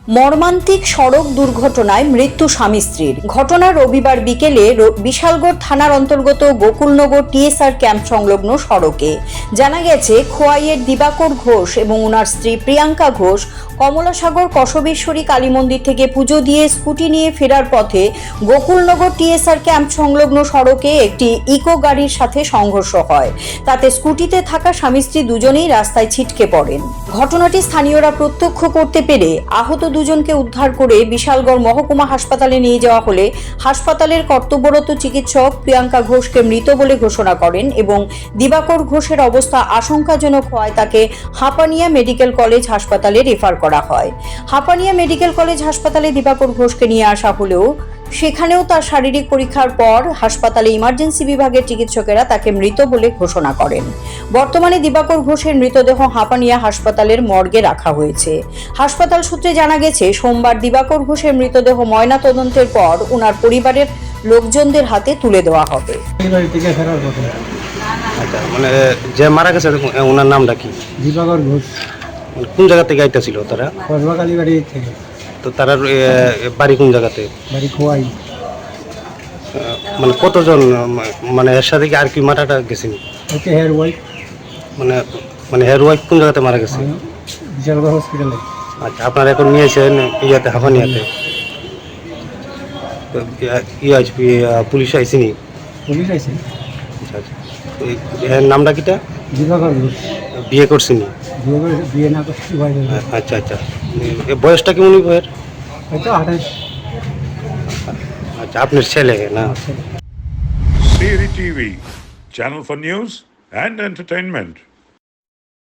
মর্মান্তিক সড়ক দুর্ঘটনায় মৃত্যু স্বামী স্ত্রীর। ঘটনা রবিবার বিকেলে বিশালগড় থানার অন্তর্গত গোকুলনগর টিএসআর ক্যাম্প সংলগ্ন সড়কে। জানা গেছে, খোয়াইয়ের দিবাকর ঘোষ এবং ওনার স্ত্রী প্রিয়াঙ্কা ঘোষ কমলাসাগর কসবেশ্বরী কালী মন্দির থেকে পুজো দিয়ে স্কুটি নিয়ে ফেরার পথে গোকুলনগর টিএসআর ক্যাম্প সংলগ্ন সড়কে একটি ইকো গাড়ির সাথে সংঘর্ষ হয়। তাতে স্কুটিতে থাকা স্বামী স্ত্রী দুজনেই রাস্তায় ছিটকে পড়েন। ঘটনাটি স্থানীয়রা প্রত্যক্ষ করতে পেরে আহত দুজনকে উদ্ধার করে বিশালগড় মহকুমা হাসপাতালে নিয়ে যাওয়া হলে হাসপাতালের কর্তব্যরত চিকিৎসক প্রিয়াঙ্কা ঘোষকে মৃত বলে ঘোষণা করেন এবং দিবাকর ঘোষের অবস্থা আশঙ্কাজনক হওয়ায় তাকে হাপানিয়া মেডিকেল কলেজ হাসপাতালে রেফার করা হয়। হাপানিয়া মেডিকেল কলেজ হাসপাতালে দিবাকর ঘোষকে নিয়ে আসা হলেও সেখানেও তার শারীরিক পরীক্ষার পর হাসপাতালে ইমার্জেন্সি বিভাগের চিকিৎসকেরা তাকে মৃত বলে ঘোষণা করেন। বর্তমানে দিবাকর ঘোষের মৃতদেহ হাপানিয়া হাসপাতালের মর্গে রাখা হয়েছে। হাসপাতাল সূত্রে জানা গেছে, সোমবার দিবাকর ঘোষের মৃতদেহ ময়নাতদন্তের পর ওনার পরিবারের লোকজনদের হাতে তুলে দেওয়া হবে। মানে যে মারা গেছে ওনার নামটা কি? দিবাকর ঘোষ। কোন জায়গা থেকে আইতাছিল তারা? কসবাকালী বাড়ি থেকে। তো তার বাড়ি কোন জায়গাতে? বাড়ি খোয়াই। মানে কতজন, মানে এর সাথে কি আর কি মারাটা গেছেন? ওকে হেয়ার ওয়াইফ। মানে মানে হেয়ার ওয়াইফ কোন জায়গাতে মারা গেছে? বিশালগড় হসপিটালে। আচ্ছা, আপনারা এখন নিয়েছেন ইয়াতে, হাফানিয়াতে? পুলিশ আইসিনি? পুলিশ আইছে। আচ্ছা আচ্ছা, এর নামটা কিটা? দিবাকর ঘোষ। বিয়ে করছিনি? বিয়ে না করছি ভাই। আচ্ছা আচ্ছা, বয়সটা কেমন বইয়ের? হয়তো 28। আচ্ছা, আপনার ছেলে না? Siri TV, channel for news and entertainment.